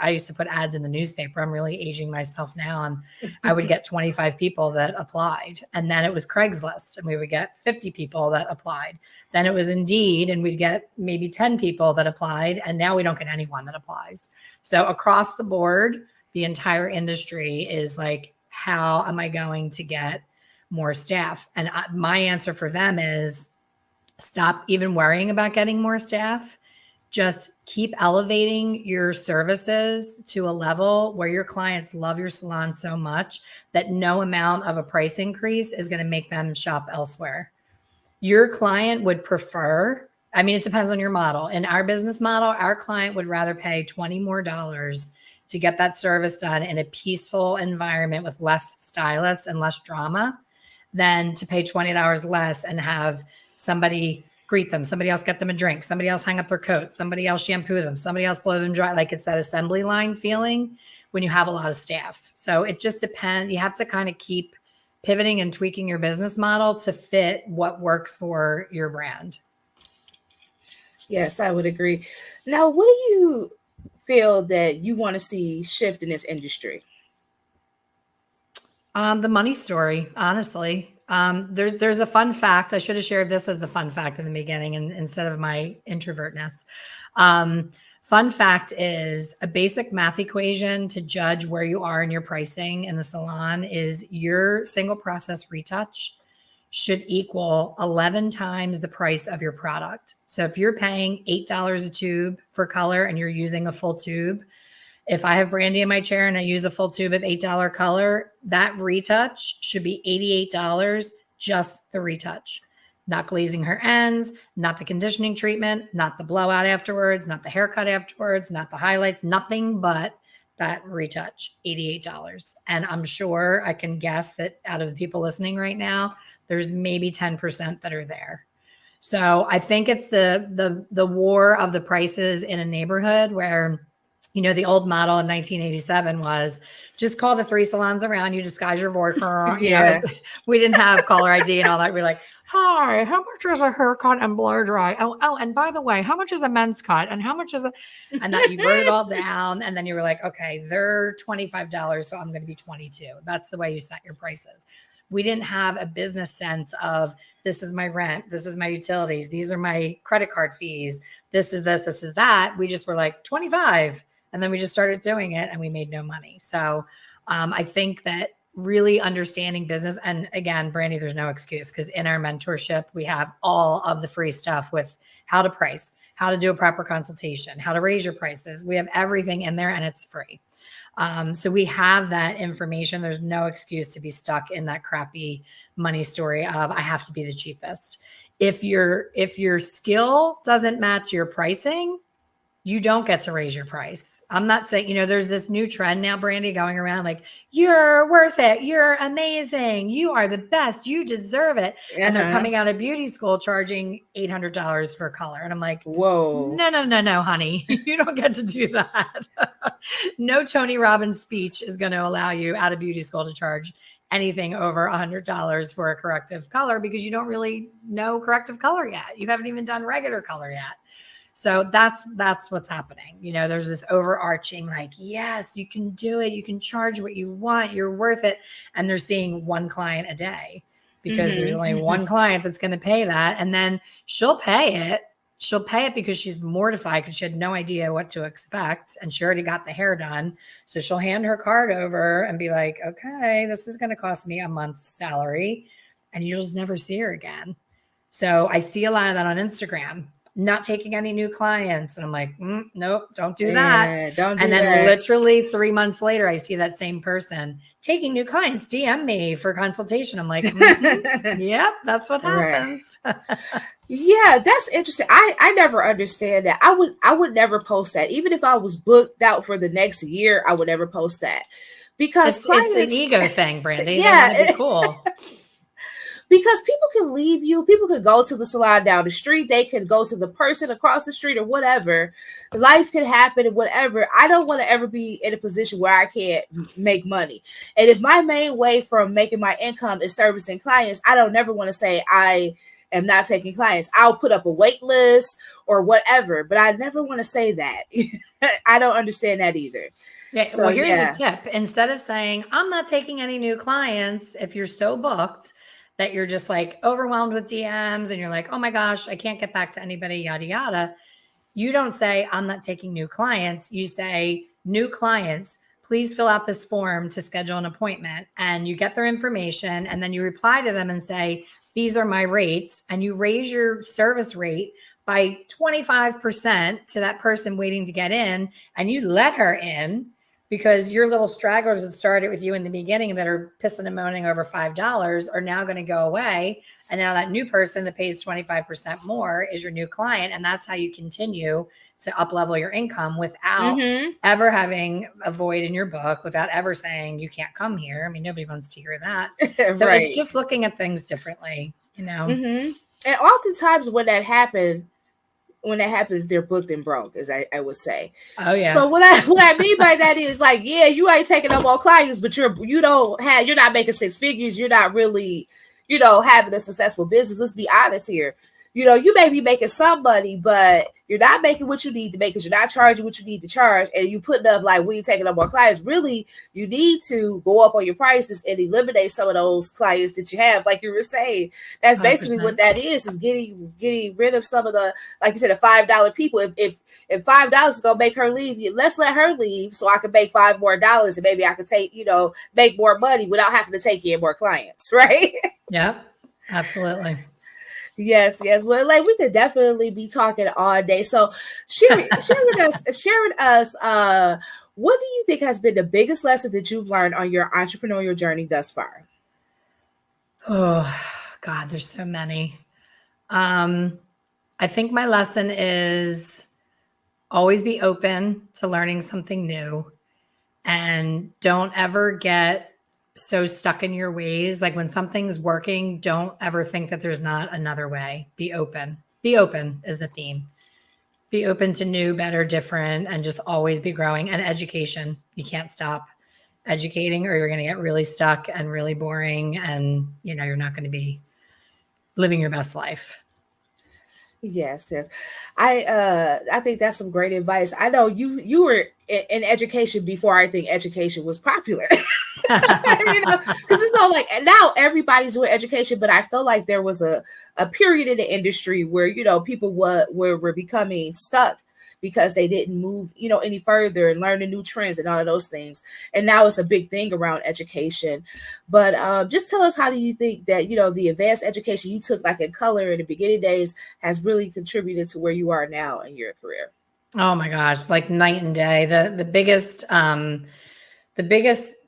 I used to put ads in the newspaper. I'm really aging myself now. And I would get 25 people that applied. And then it was Craigslist and we would get 50 people that applied. Then it was Indeed and we'd get maybe 10 people that applied. And now we don't get anyone that applies. So across the board, the entire industry is like, how am I going to get more staff? And my answer for them is stop even worrying about getting more staff. Just keep elevating your services to a level where your clients love your salon so much that no amount of a price increase is going to make them shop elsewhere. Your client would prefer, it depends on your model. In our business model, our client would rather pay $20 more to get that service done in a peaceful environment with less stylists and less drama than to pay $20 less and have somebody greet them, somebody else get them a drink, somebody else hang up their coat, somebody else shampoo them, somebody else blow them dry. Like it's that assembly line feeling when you have a lot of staff. So it just depends. You have to kind of keep pivoting and tweaking your business model to fit what works for your brand. Yes, I would agree. Now, what do you feel that you want to see shift in this industry? The money story, honestly. There's a fun fact. I should have shared this as the fun fact in the beginning instead of my introvertness. Fun fact is a basic math equation to judge where you are in your pricing in the salon is your single process retouch should equal 11 times the price of your product. So if you're paying $8 a tube for color and you're using a full tube, if I have Brandy in my chair and I use a full tube of $8 color, that retouch should be $88, just the retouch. Not glazing her ends, not the conditioning treatment, not the blowout afterwards, not the haircut afterwards, not the highlights, nothing but that retouch, $88. And I'm sure I can guess that out of the people listening right now, there's maybe 10% that are there. So I think it's the war of the prices in a neighborhood where, the old model in 1987 was just call the 3 salons around you, disguise your voice. Yeah. We didn't have caller ID and all that. We're like, hi, how much is a haircut and blow dry? Oh, and by the way, how much is a men's cut? And how much is and that you wrote it all down. And then you were like, okay, they're $25. So I'm going to be 22. That's the way you set your prices. We didn't have a business sense of this is my rent. This is my utilities. These are my credit card fees. This is this is that. We just were like 25. And then we just started doing it and we made no money. So I think that really understanding business, and again, Brandy, there's no excuse because in our mentorship, we have all of the free stuff with how to price, how to do a proper consultation, how to raise your prices. We have everything in there and it's free. So we have that information. There's no excuse to be stuck in that crappy money story of I have to be the cheapest. If your skill doesn't match your pricing, you don't get to raise your price. I'm not saying, there's this new trend now, Brandy, going around like, you're worth it. You're amazing. You are the best. You deserve it. Uh-huh. And they're coming out of beauty school charging $800 for color. And I'm like, whoa, no, honey, you don't get to do that. No Tony Robbins speech is going to allow you out of beauty school to charge anything over $100 for a corrective color because you don't really know corrective color yet. You haven't even done regular color yet. So that's what's happening. There's this overarching like, yes, you can do it. You can charge what you want. You're worth it. And they're seeing one client a day because there's only one client that's going to pay that. And then she'll pay it. She'll pay it because she's mortified because she had no idea what to expect. And she already got the hair done. So she'll hand her card over and be like, okay, this is going to cost me a month's salary. And you'll just never see her again. So I see a lot of that on Instagram, not taking any new clients. And I'm like, nope, don't do that. Don't do and then that. literally 3 months later, I see that same person taking new clients, DM me for consultation. I'm like, yep, that's what happens. Right. Yeah, that's interesting. I never understand that. I would never post that. Even if I was booked out for the next year, I would never post that. Because it's an ego thing, Brandy. Yeah, they want to be cool. Because people can leave you. People could go to the salon down the street. They can go to the person across the street or whatever. Life could happen and whatever. I don't want to ever be in a position where I can't make money. And if my main way from making my income is servicing clients, I don't never want to say I am not taking clients. I'll put up a wait list or whatever, but I never want to say that. I don't understand that either. Yeah. So, well, here's a tip. Instead of saying, I'm not taking any new clients, if you're so booked that you're just like overwhelmed with DMs and you're like, oh my gosh, I can't get back to anybody, yada, yada. You don't say, I'm not taking new clients. You say, new clients, please fill out this form to schedule an appointment. And you get their information and then you reply to them and say, these are my rates. And you raise your service rate by 25% to that person waiting to get in. And you let her in because your little stragglers that started with you in the beginning that are pissing and moaning over $5 are now going to go away. And now that new person that pays 25% more is your new client. And that's how you continue to up level your income without ever having a void in your book, without ever saying you can't come here. I mean, nobody wants to hear that. So Right. It's just looking at things differently, you know? And oftentimes when that happens, they're booked and broke, as I would say. Oh yeah. So what I mean by that is like, yeah, you ain't taking up more clients, but you're not making six figures. You're not really, having a successful business. Let's be honest here. You may be making some money, but you're not making what you need to make because you're not charging what you need to charge. And you putting up like, we ain't taking up more clients. Really, you need to go up on your prices and eliminate some of those clients that you have. Like you were saying, that's basically 100%. What that is getting rid of some of the, like you said, the $5 people. If $5 is going to make her leave, let's let her leave so I can make $5 more and maybe I can take, make more money without having to take in more clients. Right. Yeah, absolutely. Yes. Well, like we could definitely be talking all day. So sharing us, what do you think has been the biggest lesson that you've learned on your entrepreneurial journey thus far? Oh God, there's so many. I think my lesson is always be open to learning something new and don't ever get so stuck in your ways. Like when something's working, don't ever think that there's not another way. Be open. Be open is the theme. Be open to new, better, different, and just always be growing. And education. You can't stop educating or you're going to get really stuck and really boring. And, you're not going to be living your best life. Yes. I think that's some great advice. I know you were in education before I think education was popular. Because it's all like now everybody's doing education, but I feel like there was a period in the industry where people were becoming stuck because they didn't move any further and learn the new trends and all of those things. And now it's a big thing around education. But just tell us, how do you think that the advanced education you took like in color in the beginning days has really contributed to where you are now in your career? Oh my gosh, like night and day. The biggest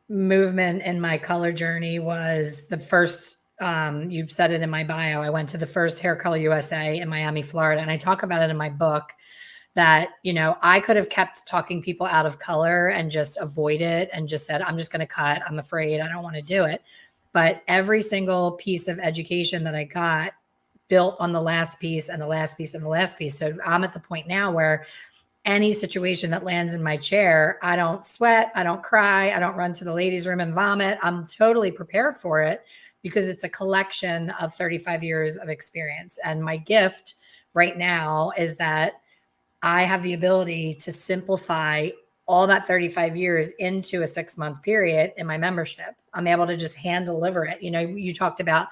movement in my color journey was the first, you said it in my bio, I went to the first Hair Color USA in Miami, Florida. And I talk about it in my book that, I could have kept talking people out of color and just avoid it and just said, I'm just going to cut. I'm afraid. I don't want to do it. But every single piece of education that I got built on the last piece and the last piece and the last piece. So I'm at the point now where any situation that lands in my chair, I don't sweat, I don't cry, I don't run to the ladies' room and vomit. I'm totally prepared for it because it's a collection of 35 years of experience. And my gift right now is that I have the ability to simplify all that 35 years into a 6-month period in my membership. I'm able to just hand deliver it. You talked about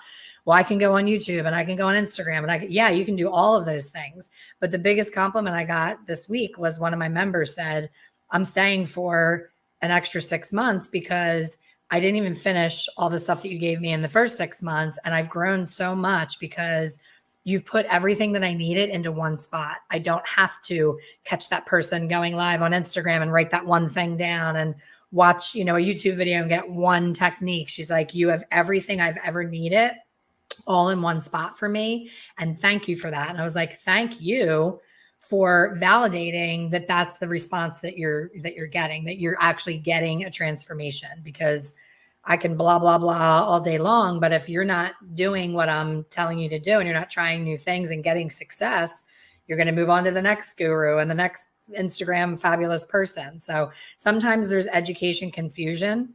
well, I can go on YouTube and I can go on Instagram and yeah, you can do all of those things. But the biggest compliment I got this week was one of my members said, I'm staying for an extra 6 months because I didn't even finish all the stuff that you gave me in the first 6 months. And I've grown so much because you've put everything that I needed into one spot. I don't have to catch that person going live on Instagram and write that one thing down and watch, a YouTube video and get one technique. She's like, you have everything I've ever needed all in one spot for me. And thank you for that. And I was like, thank you for validating that that's the response that you're getting, that you're actually getting a transformation, because I can blah, blah, blah all day long. But if you're not doing what I'm telling you to do and you're not trying new things and getting success, you're going to move on to the next guru and the next Instagram fabulous person. So sometimes there's education confusion.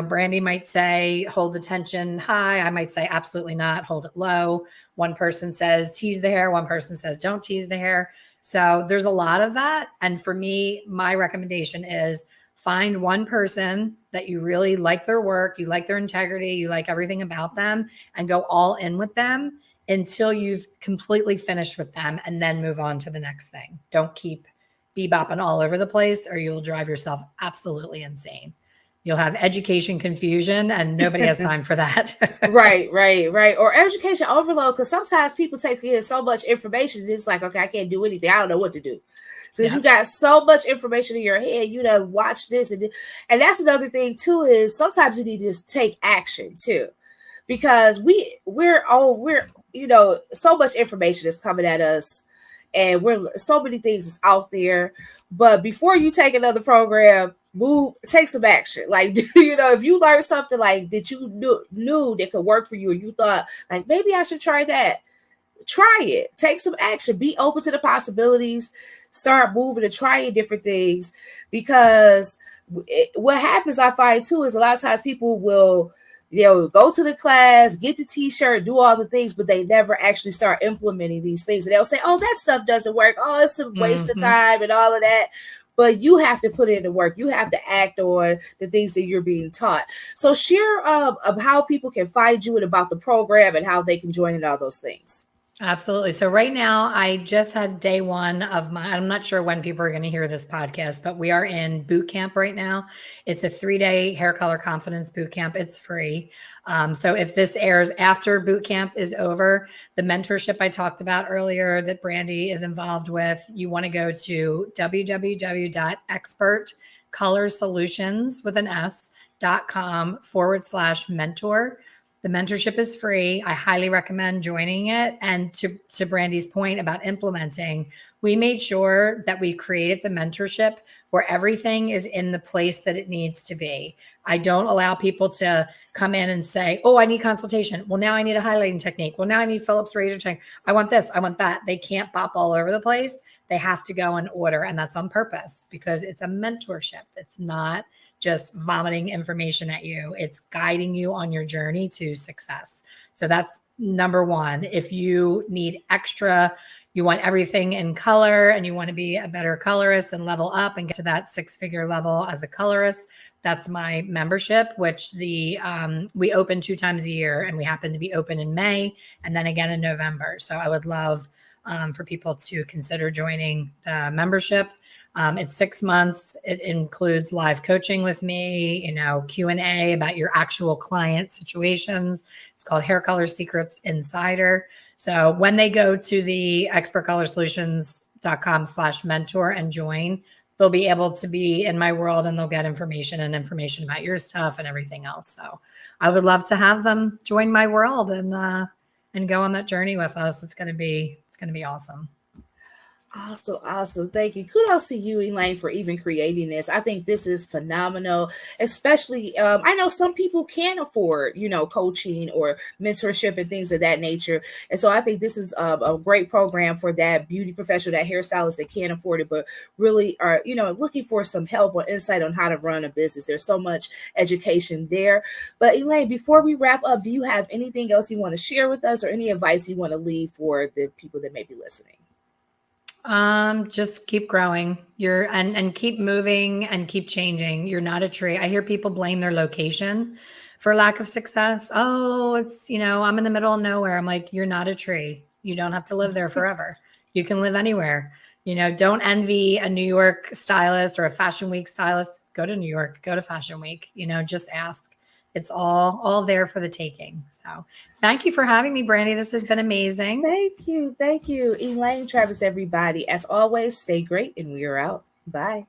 Brandy might say, hold the tension high. I might say, absolutely not, hold it low. One person says, tease the hair. One person says, don't tease the hair. So there's a lot of that. And for me, my recommendation is find one person that you really like their work, you like their integrity, you like everything about them, and go all in with them until you've completely finished with them, and then move on to the next thing. Don't keep bebopping all over the place, or you'll drive yourself absolutely insane. You'll have education confusion, and nobody has time for that. Right. Or education overload, because sometimes people take in so much information, it's like, okay, I can't do anything. I don't know what to do. So you got so much information in your head, watch this. And that's another thing too, is sometimes you need to just take action too, because we're so much information is coming at us, and so many things is out there. But before you take another program, take some action. Like, if you learn something like that you knew that could work for you, and you thought like, maybe I should try that, try it, take some action, be open to the possibilities, start moving and trying different things. Because what happens, I find too, is a lot of times people will, go to the class, get the t-shirt, do all the things, but they never actually start implementing these things. And they'll say, oh, that stuff doesn't work. Oh, it's a waste of time and all of that. But you have to put in the work. You have to act on the things that you're being taught. So share of how people can find you and about the program and how they can join in all those things. Absolutely. So right now, I just had day one of I'm not sure when people are going to hear this podcast, but we are in boot camp right now. It's a 3-day hair color confidence boot camp. It's free. So if this airs after boot camp is over, the mentorship I talked about earlier that Brandy is involved with, you want to go to www.expertcolorsolutions.com/mentor. The mentorship is free. I highly recommend joining it. And to Brandy's point about implementing, we made sure that we created the mentorship where everything is in the place that it needs to be. I don't allow people to come in and say, oh, I need consultation. Well, now I need a highlighting technique. Well, now I need Phillips razor technique. I want this, I want that. They can't pop all over the place. They have to go in order. And that's on purpose, because it's a mentorship. It's not just vomiting information at you. It's guiding you on your journey to success. So that's number one. If you need extra, you want everything in color and you want to be a better colorist and level up and get to that 6-figure level as a colorist, that's my membership, which we open 2 times a year, and we happen to be open in May and then again in November. So I would love for people to consider joining the membership. It's 6 months. It includes live coaching with me, Q&A about your actual client situations. It's called Hair Color Secrets Insider. So when they go to the expertcolorsolutions.com/mentor and join, they'll be able to be in my world, and they'll get information about your stuff and everything else. So I would love to have them join my world and go on that journey with us. It's going to be awesome. Awesome. Thank you. Kudos to you, Elaine, for even creating this. I think this is phenomenal, especially I know some people can't afford, coaching or mentorship and things of that nature. And so I think this is a great program for that beauty professional, that hairstylist that can't afford it, but really are, looking for some help or insight on how to run a business. There's so much education there. But Elaine, before we wrap up, do you have anything else you want to share with us, or any advice you want to leave for the people that may be listening? Just keep growing. And keep moving and keep changing. You're not a tree. I hear people blame their location, for lack of success. Oh, it's, I'm in the middle of nowhere. I'm like, you're not a tree. You don't have to live there forever. You can live anywhere. Don't envy a New York stylist or a Fashion Week stylist. Go to New York, go to Fashion Week, just ask. It's all there for the taking. So thank you for having me, Brandy. This has been amazing. Thank you. Elaine Travis, everybody. As always, stay great, and we are out. Bye.